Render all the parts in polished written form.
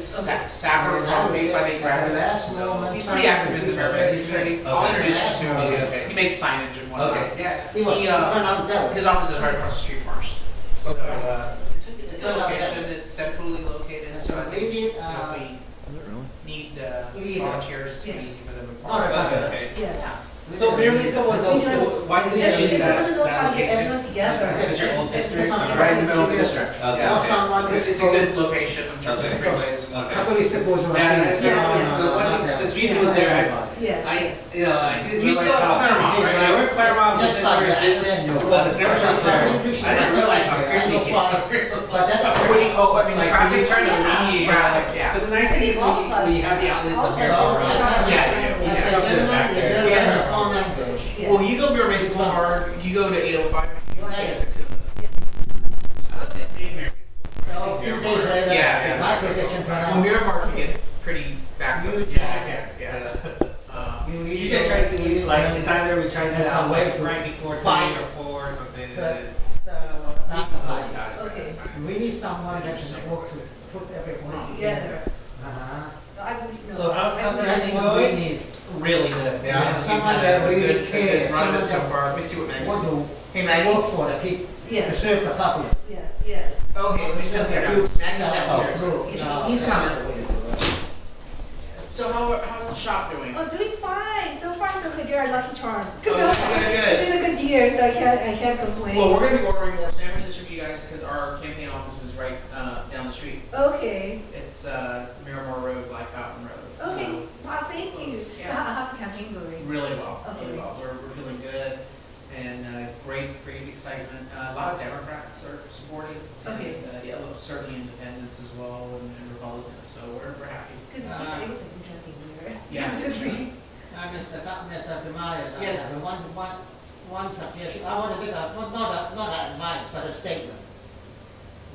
Sapper from Made by Make Graphics. He's pretty active in the Fairbanks community. I'll introduce you to him. He makes signage and whatnot. Okay. Yeah. His office is right across the street from ours. So it's a good location. It's centrally located. So I think if we need volunteers, it's easy for them to park. Okay. Yeah. So Lisa was also, why did you choose It's that? someone who knows how to get everyone together. Because your old district, Right in the middle of the district. Okay. It's a good location in terms of freeways. Since we moved there, Yes. I didn't You realize still have how. Claremont, right? Yeah, we're Claremont, Just just by for the business, accent, well, the never shop there. I didn't realize how crazy it gets. But that's Pretty, I mean, Like, traffic, trying to leave. traffic, yeah. But the nice thing is we have the outlets up here. Yeah, You just go to the back there. Well, you go to Mason Boulevard, you go to 805. You can get to A few days later, Yeah. my protection turned Well, out. Miramar can get pretty back. Yeah. You should try to do, like, it's either we tried that out like right before 3 or 4 or something. Okay. We need someone that can work to put everyone together. So how's That's everything what we going? need. Really good. Yeah. Someone that really cares, Run someone it so that far. Let me see what Maggie. wants to Hey Maggie. work for the people, to Yes, serve the public. yes, yes. Okay, let me sit there. Maggie's downstairs. He's coming. So how's the shop doing? Oh, doing fine. So far, so good. You're a lucky charm. Oh, good. It's been a good year, so I can't complain. Well, we're gonna be ordering more sandwiches from you guys because our campaign office is right down the street. Okay. It's Miramar Road, Black Mountain Road. Okay. Wow, thank you. Yeah. So how's the campaign going? Really well, Okay. really well. We're feeling good and great excitement. A lot of Democrats are supporting. Okay. And, yeah, well, certainly independents as well and Republicans. So we're happy. Because it was an interesting year. Yeah. Mr. DeMaio, Yes. one suggestion, I want to make not an advice, but a statement.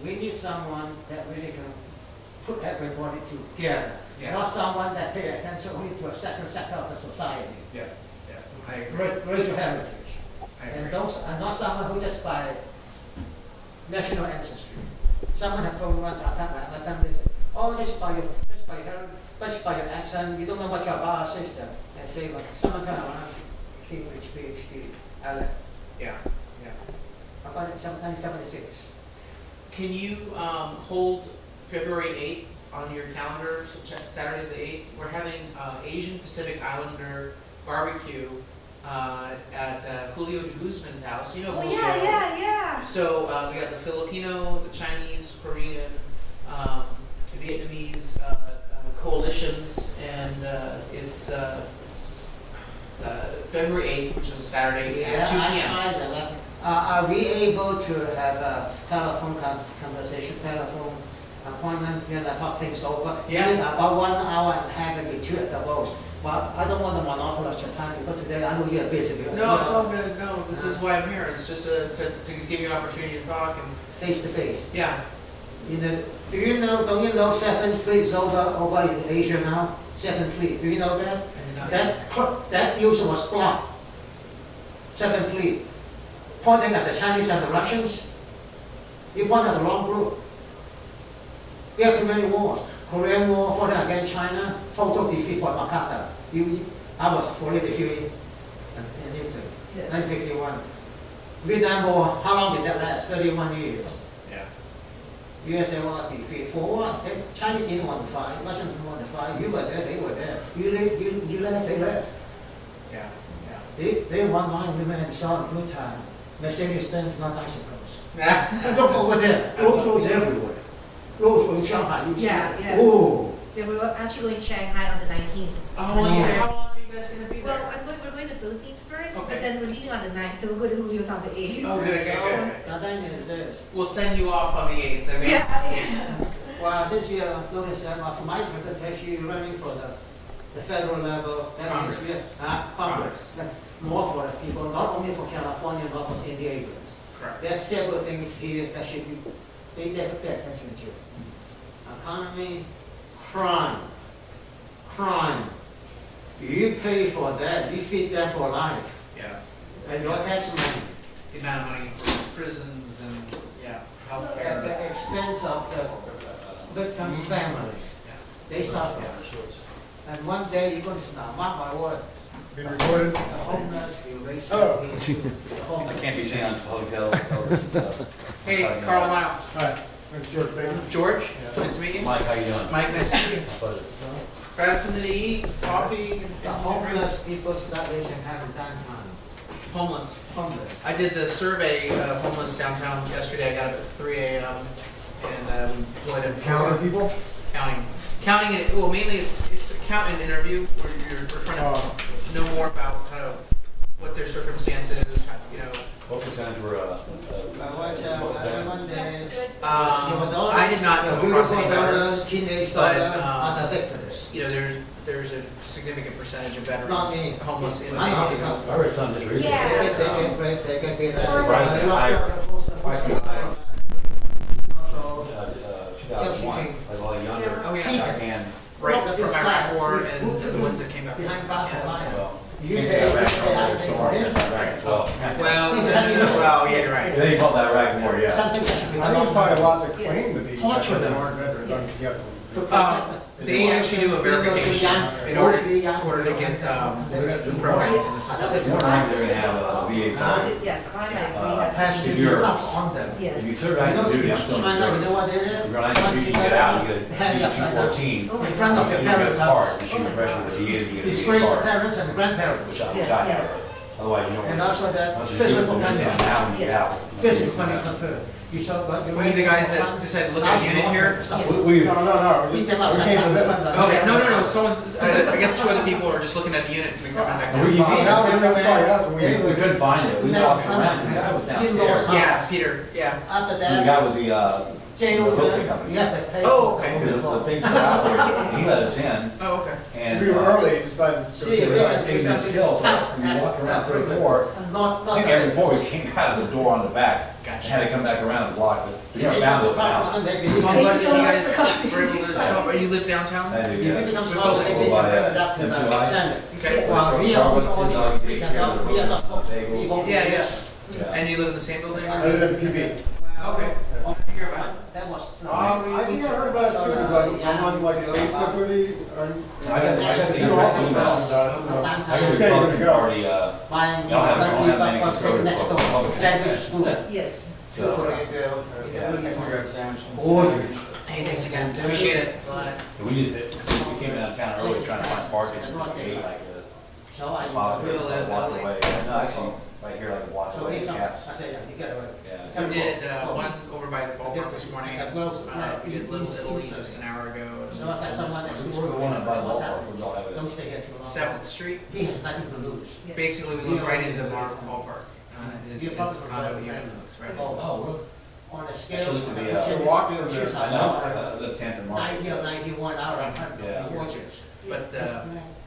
We need someone that really can put everybody together. Yeah. Not someone that pay attention only to a certain sector of the society. Yeah. I agree. Racial heritage. I And agree. and not someone who just by national ancestry. Someone have told me once, I found this, oh, just by your heritage, just by your accent, you don't know much about our system. And say, well, someone turned around, Cambridge, PhD, Alec, Yeah. about 1976. Can you hold February 8th on your calendar, so check Saturday the 8th? We're having Asian Pacific Islander barbecue at Julio de Guzman's house. You know Oh, Julio. yeah. So we got the Filipino, the Chinese, Korean, the Vietnamese coalitions, and it's February 8th, which is a Saturday at 2 I p.m. tried that. Are we able to have a telephone conversation, telephone appointment, talk things over? Yeah. In about 1 hour and a half, maybe 2 at the most. But I don't want to monopolize your time because today I know you're busy. No, it's all good. No, this is why I'm here. It's just to give you an opportunity to talk and Face to face. yeah. Don't you know 7th Fleet is over in Asia now? 7th Fleet, do you know that? That user was blocked. 7th Fleet, pointing at the Chinese and the Russians. You point at the wrong group. We have too many wars. Korean War, fighting against China, total defeat for MacArthur. I was fully defeated in Italy, Yes. 1951. Vietnam War, how long did that last? 31 years. Yeah. USA want to defeat for what? Chinese didn't want to fight, Russians didn't want to fight. You were there, they were there. You left, they left. Yeah. They want wine, women, and saw a good time. Mercedes-Benz, not bicycles. Look over there, road shows everywhere. Road show in Shanghai, you see. Yeah. Oh. Yeah, we were actually going to Shanghai on the 19th. Oh, yeah. How long are you guys gonna be Well, there? we're going to the Philippines first, Okay. but then we're leaving on the 9th, so we'll go to Julio's on the 8th. Oh, good. Now then is this. We'll send you off on the 8th. I mean, Yeah. Well, since you noticed that, to my interpretation, you're running for the federal level, that means Congress. Congress. That's more for the people, not only for California, but for San Diego. correct. There are several things here that should be, they never pay attention to. Economy, crime. You pay for that, you feed them for life. Yeah. And your tax money, The amount of money for prisons and, yeah, at healthcare. the expense of the victim's family. Yeah. They suffer. And one day you're gonna snap, mark my word, Being recorded? the homeless will raise Oh. their head. The I homeless- can't be seen on hotel television, so. Hey, Carl Mile. Hi, I'm George Baker. George, nice to meet you. Mike, how you doing? Mike, nice to meet you. Pleasure. Grab something to eat, coffee, and The homeless people start raising hell in downtown, homeless. homeless. I did the survey of homeless downtown yesterday. I got up at 3 a.m. and we went and Counter people? counting it. Well, mainly it's a count and interview where we're trying to know more about kind of what their circumstances, you know. What percentage were, One day, I did not come across any veterans, teenage but, daughter are the victims. you know, there's a significant percentage of Not veterans me. homeless in I San know, Diego. I read some just recently. Yeah. They get raped, they get beaten. Surprisingly They lock higher. up the post- Higher. Also, 2001, like a lot younger. Oh, yeah. And, Right, from It's Iraq like, War we- and the ones that came back. behind bars for life. well, You can't pay, say you Iraq pay, I War, pay so for him. well, Well, yeah, you're right. they call that Iraq War, yeah. Something that should be I think done. probably a lot that claim to be. Torture them. Aren't veterans, I mean, yes. To protect them. They actually do a verification in Mostly young. order to get the More programs and the systems. time they're gonna have a VA card. Yeah, climate has. Has to If be you're- tough on them. Yes. If you serve You active know, duty, you I'm still in find out, you reserve. know what they did? If you're on active duty, you get out, you get Hand a upside down. D214. In front of your You get parents' a card, house. and she refreshes with the DA, you get a Disgrace VA the card, parents and the grandparents. which Yes, I yes. Otherwise, you don't. And also that Once you do it, physical then it's punishment. now when you get Yes. out. Physical punishment first. You saw what Were you the guys that decided to look at a unit here? We, No, no, Beat we them up came for sometimes. this. Okay, no, someone's, I guess two other people are just looking at the unit and coming back We- down. That was probably us, when we couldn't find it, we walked around, and that was downstairs. Yeah, Peter, yeah. After The that, guy with the, jail, the real estate company. you have to pay. Oh, for okay. the Because whole the things that are out there, he let us in, Oh, okay. and. We were early, decided to. See, We we were had to do taking them something still, so tough. we walked around third floor. Not I think every floor we came out of the door on the back, Gotcha. had to come back around and block it. We never found it in the house. Well, I'm Thank glad you that so you much guys for coming. were able to show up. You live downtown? I do, If it yeah. becomes trouble, they can bring it up to the Senate. Okay. Well, we are, we cannot, we are not supposed to. We won't do Yeah, this. Yeah. And you live in the same building? I live in PB. Okay. Well, I hear about it. that was. I think I heard about it too, but I'm on like Facebook with you, or. I got the You know, also email. about it, so. I can got say the where to go. party, Buying, Y'all have- but y'all we, have any but stay control next door, over that is school. Yes. so, Gorgeous. Hey, thanks again. Appreciate it. we just, we came in out of town early trying to find parking, and we ate like So I. a possible, Middle of- walk away. No, actually, right here, like a block So away, he's, I caps. said, yeah, you get away. Yeah. We did one over by the ballpark this morning. That girl's, We did Little Italy just an hour ago. So I got someone next to We're the one that by the What's ballpark, happening? we all have it. Don't stay here too long. 7th Street. He has nothing to lose. Yes. Basically, we look right into the ballpark. His You're probably condo right. unit looks right. Oh, Oh, really? on a I scale. should look at on the, a percentage walk scale, or she's the- I a know, house. the 10th and Market. 90 or 91 out of 100, Yeah. gorgeous. But,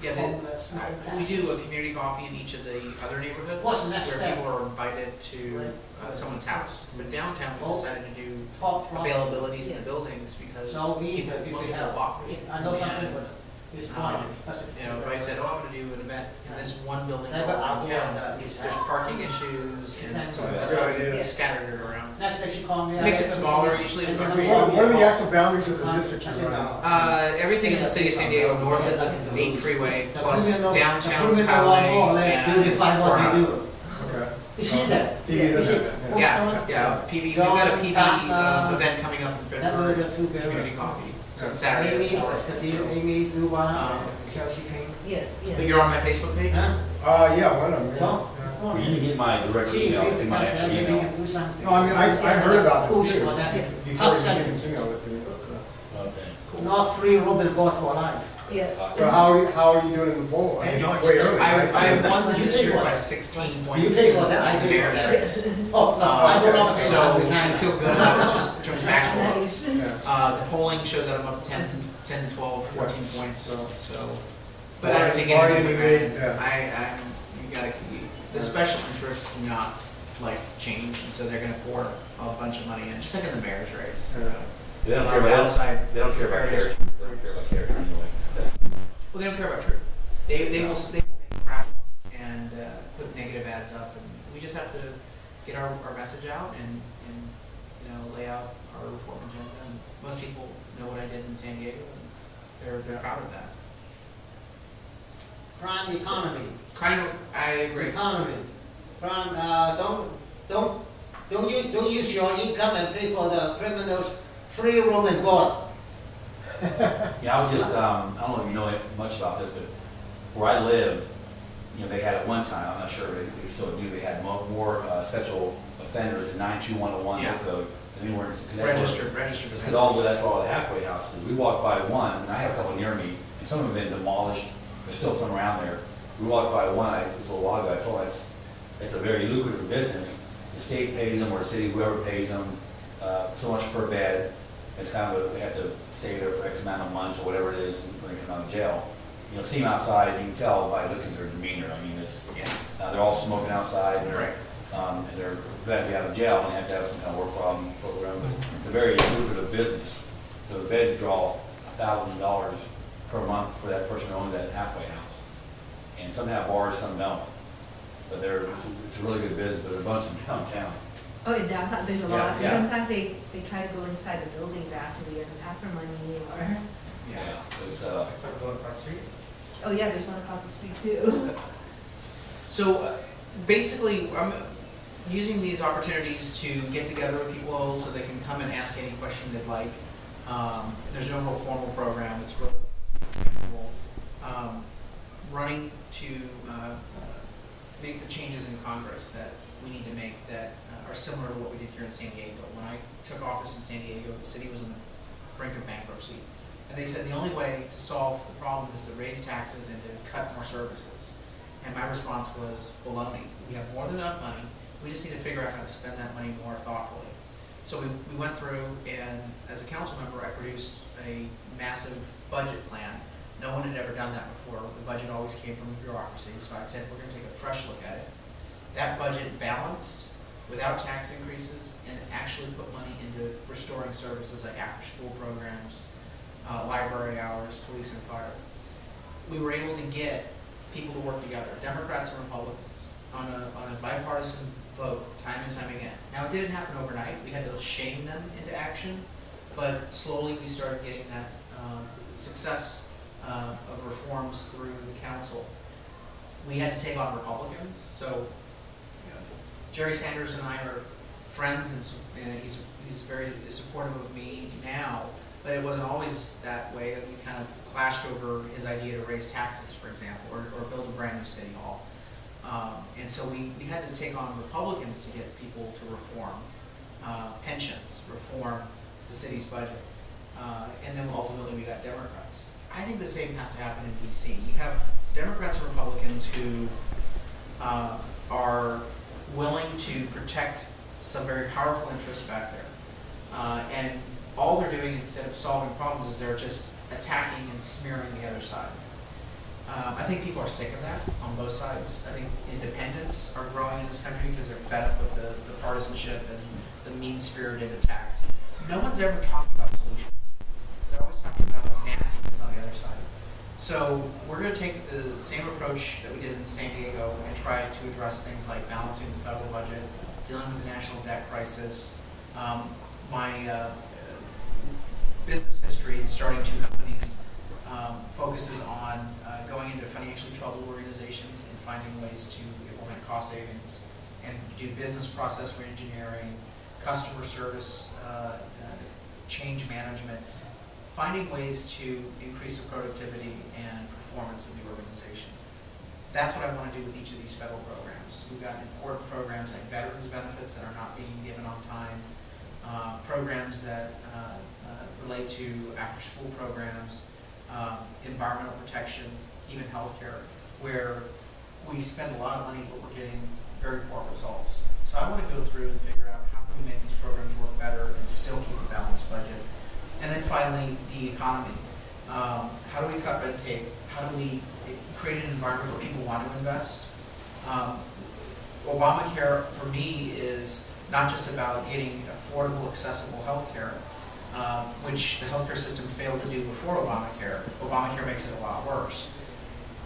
yeah, we do a community coffee in each of the other neighborhoods What's the next where step? people are invited to someone's house. But downtown, we decided to do Top block. availabilities in the buildings because So we, people, if most we people have, walk. I know something, but it's Um, one. That's You know, if I said, oh, I'm gonna do an event in this one building Never outdoor, downtown, it's. there's parking issues and so That's that's a why good we idea. scattered it around. Next day she called me. Makes it smaller usually. And then What are the actual boundaries of the I district said, you're running? no. Everything in the city of San Diego, north of the 8 freeway, The plus criminal- downtown the criminal Poway law, let's and beautify what Corona. we do. Okay. You see that? PB doesn't have that, Yeah, yeah, PB, we've got a PB event coming up in That were February, the two community girls. coffee, so it's Saturday Amy, at 4. Amy, Duba, Um, and Chelsea King. Yes, But yes. you're on my Facebook page? Huh? Yeah, one of them, yeah. So? Well, you didn't get my direct See, email, maybe in my comes there, maybe we email. can do something. No, I mean, I heard about Push this too, for that. before Tough you sentence. even emailed it to me. Okay. Not free ruble board for life. Yes. So how are you doing in the poll? I mean, Enjoy way early. I won the You pay district for by that. 16 points. You pay for that, I in the pay for mayor's that. race. Oh, no, I don't know. So I feel good about it, just in terms of actual. Nice. Yeah. The polling shows that I'm up 10 to 12, 14 points, so, but I don't take Already anything for made, granted. yeah. You gotta, the special interests do not like change, and so they're gonna pour a bunch of money in, just like in the mayor's race. Yeah. They don't care about, Outside they don't care about various character, they don't care about character anyway. That's- Well, they don't care about truth. They will make crap up and put negative ads up, and we just have to get our message out and you know lay out our reform agenda. And most people know what I did in San Diego, and they're out of that. Crime economy. Kind of, I agree. Economy. Crime, don't use your income and pay for the criminals free room and board. Yeah, I would just, I don't know if you know much about this, but where I live, you know, they had at one time, I'm not sure if they still do, they had more sexual offenders in 92101 Yeah. zip code than anywhere. Registered Because offenders. all, that's where all the halfway houses. We walked by one, and I have a couple near me, and some have been demolished. There's still some around there. We walked by one, it was a little while ago, I told us, it's a very lucrative business. The state pays them, or the city, whoever pays them, so much per bed. It's kind of, they have to stay there for X amount of months, or whatever it is, when they come out of jail. You know, see them outside, you can tell by looking at their demeanor. I mean, it's, Yeah. they're all smoking outside, and Right. they're glad to be out of jail, and they have to have some kind of work program. It's a very lucrative business. The beds draw $1,000 per month for that person who owns that halfway house. And some have bars, some don't. But it's a really good business, but there's a bunch of them downtown. Oh, in downtown, there's a Yeah, lot, and yeah. sometimes they try to go inside the buildings actually and ask for money or, Yeah, it's, Going across the street. oh yeah, there's one across the street too. So basically, I'm using these opportunities to get together with people so they can come and ask any question they'd like. There's no real formal program, it's real informal. Running to make the changes in Congress that we need to make that are similar to what we did here in San Diego. When I took office in San Diego, the city was on the brink of bankruptcy. And they said the only way to solve the problem is to raise taxes and to cut more services. And my response was baloney. We have more than enough money. We just need to figure out how to spend that money more thoughtfully. So we went through, and as a council member, I produced a massive budget plan. No one had ever done that before. The budget always came from the bureaucracy. So I said, we're going to take a fresh look at it. That budget balanced without tax increases and actually put money into restoring services like after-school programs, library hours, police and fire. We were able to get people to work together, Democrats and Republicans, on a bipartisan vote time and time again. Now, it didn't happen overnight. We had to shame them into action, but slowly we started getting that success of reforms through the council. We had to take on Republicans, so Jerry Sanders and I are friends, and he's very supportive of me now, but it wasn't always that way. We kind of clashed over his idea to raise taxes, for example, or build a brand new city hall. And so we had to take on Republicans to get people to reform pensions, reform the city's budget, and then ultimately we got Democrats. I think the same has to happen in DC. You have Democrats and Republicans who are willing to protect some very powerful interests back there. And all they're doing instead of solving problems is they're just attacking and smearing the other side. I think people are sick of that on both sides. I think independents are growing in this country because they're fed up with the partisanship and the mean-spirited attacks. No one's ever talking about solutions. They're always talking about nastiness on the other side. So we're going to take the same approach that we did in San Diego and try to address things like balancing the federal budget, dealing with the national debt crisis. My business history in starting two companies focuses on going into financially troubled organizations and finding ways to implement cost savings and do business process reengineering, customer service, change management, finding ways to increase the productivity and performance of the organization. That's what I want to do with each of these federal programs. We've got important programs like veterans benefits that are not being given on time, programs that relate to after-school programs, environmental protection, even healthcare, where we spend a lot of money but we're getting very poor results. So I want to go through and figure out how can we make these programs work better and still keep a balanced budget. And then finally, the economy. How do we cut red tape? How do we create an environment where people want to invest? Obamacare, for me, is not just about getting affordable, accessible health care, which the healthcare system failed to do before Obamacare. Obamacare makes it a lot worse.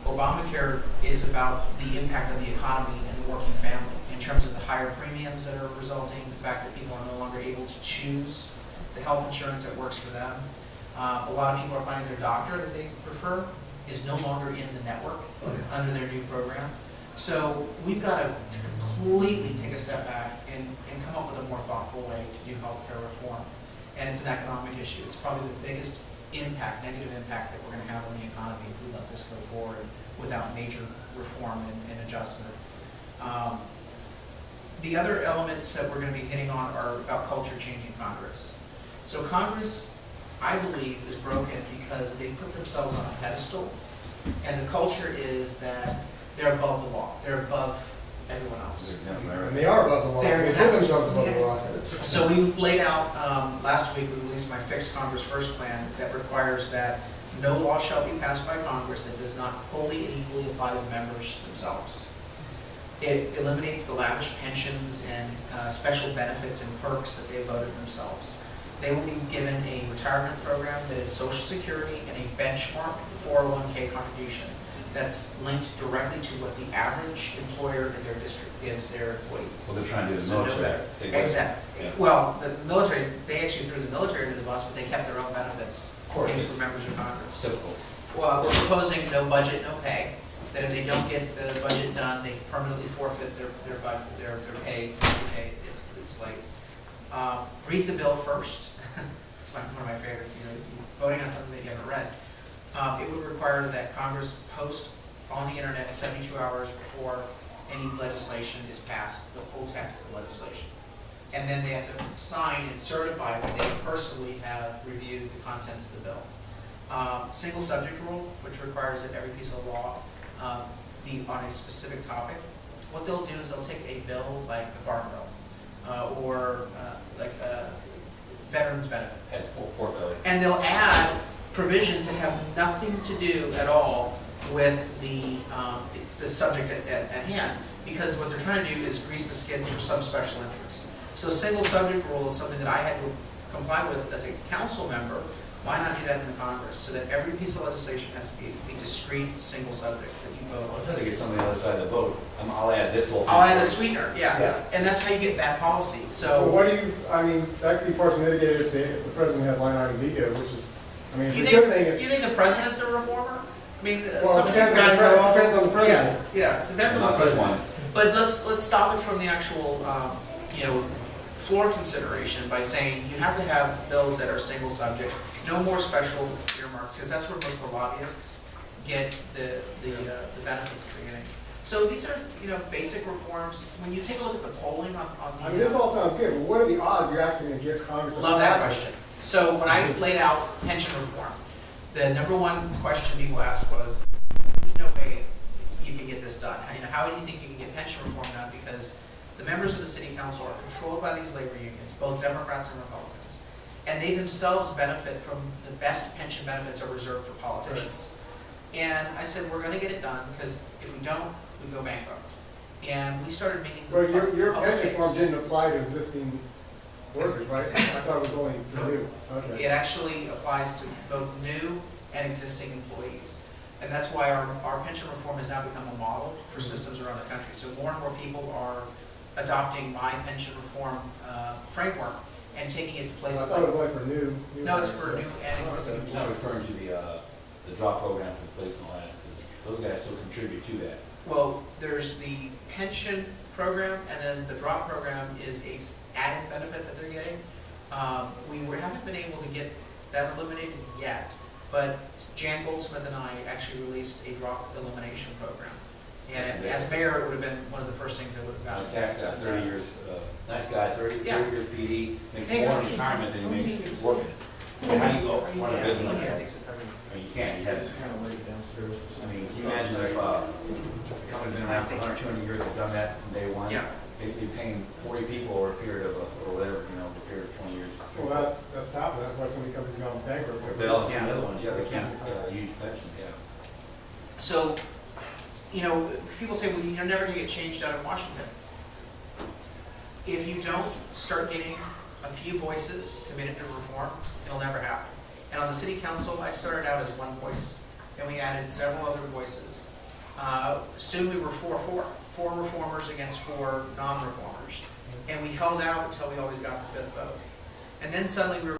Obamacare is about the impact on the economy and the working family in terms of the higher premiums that are resulting, the fact that people are no longer able to choose the health insurance that works for them, A lot of people are finding their doctor that they prefer is no longer in the network under their new program. So we've got to completely take a step back and come up with a more thoughtful way to do healthcare reform. And it's an economic issue. It's probably the biggest impact, negative impact that we're going to have on the economy if we let this go forward without major reform and adjustment. The other elements that we're going to be hitting on are about culture changing Congress. So Congress, I believe, is broken because they put themselves on a pedestal, and the culture is that they're above the law. They're above everyone else. And they are above the law. They're They put exactly- themselves above the law. So we laid out, last week, we released my Fix Congress First plan that requires that no law shall be passed by Congress that does not fully and equally apply to the members themselves. It eliminates the lavish pensions and special benefits and perks that they voted themselves. They will be given a retirement program that is Social Security and a benchmark 401k contribution that's linked directly to what the average employer in their district gives their employees. Well, they're trying to do the So no military. better. They went- Exactly. Yeah. Well, the military, they actually threw the military to the bus, but they kept their own benefits Of course, for it's- members of Congress. Typical. Well, we're proposing no budget, no pay, that if they don't get the budget done, they permanently forfeit their pay, it's like, read the bill first. It's one of my favorite, you're voting on something that you haven't read. It would require that Congress post on the internet 72 hours before any legislation is passed, the full text of the legislation. And then they have to sign and certify that they personally have reviewed the contents of the bill. Single subject rule, which requires that every piece of law be on a specific topic. What they'll do is they'll take a bill like the Farm Bill or like veterans benefits. That's pork belly. And they'll add provisions that have nothing to do at all with the subject at hand, because what they're trying to do is grease the skids for some special interest. So single subject rule is something that I had to comply with as a council member. Why not do that in the Congress, so that every piece of legislation has to be a discrete single subject that you vote I on? was trying to get somebody on the other side of the vote. I'll add this whole thing. I'll add a sweetener, yeah. Yeah. And that's how you get bad policy, Well, so. what do you, I mean, that could be partially mitigated if the president had line item veto, which is, I mean, You the good thing think, you is, think the president's a reformer? I mean, well, some it of these depends on guys the are all. depends on the president. Yeah, it depends on Not the this president. one. But let's stop it from the actual, floor consideration by saying you have to have bills that are single subject, no more special earmarks, because that's where most of the lobbyists get the benefits that they're getting. So these are, basic reforms. When you take a look at the polling on I mean, this all sounds good, but what are the odds you're actually gonna get Congress? to Love that pass it? question. So when I laid out pension reform, the number one question people asked was, there's no way you can get this done. How do you think you can get pension reform done? Because the members of the city council are controlled by these labor unions, both Democrats and Republicans. And they themselves benefit from the best pension benefits are reserved for politicians. And I said, we're gonna get it done, because if we don't, we go bankrupt. And we started making. Well, your public pension form case. didn't apply to existing workers, right? I thought it was only for new, okay. It actually applies to both new and existing employees. And that's why our pension reform has now become a model for systems around the country. So more and more people are adopting my pension reform framework and taking it to I places thought it like. was only for new. No, it's hires, for so- new and existing Okay. You're not employees. referring to the drop program for the police and all that, 'cause those guys still contribute to that. Well, there's the pension program, and then the drop program is a added benefit that they're getting. Haven't been able to get that eliminated yet, but Jan Goldsmith and I actually released a drop elimination program. And as mayor, it would have been one of the first things I would have My gotten. tax guy, 30 years, nice guy, 30 Yeah. years PD, makes Hey, more how in do you- retirement than he how do makes you- working. How do you go, run a Yeah, business? someone here I thinks we're covering it. mean, you can't, you have to, kind of laid it downstairs. I mean, can you imagine if a company's been around for 100, 200 years, have done that from day one? Yeah. They're paying 40 people over a period of, or whatever, a period of 20 years. Well, that's happened, that's why so many companies gone bankrupt. They also, Yeah. the other ones, yeah, they Yeah. can't, huge pension, yeah. So, people say, well, you're never gonna get changed out of Washington. If you don't start getting a few voices committed to reform, it'll never happen. And on the city council, I started out as one voice, and we added several other voices. Soon we were 4-4, 4 reformers against 4 non-reformers. And we held out until we always got the 5th vote. And then suddenly we were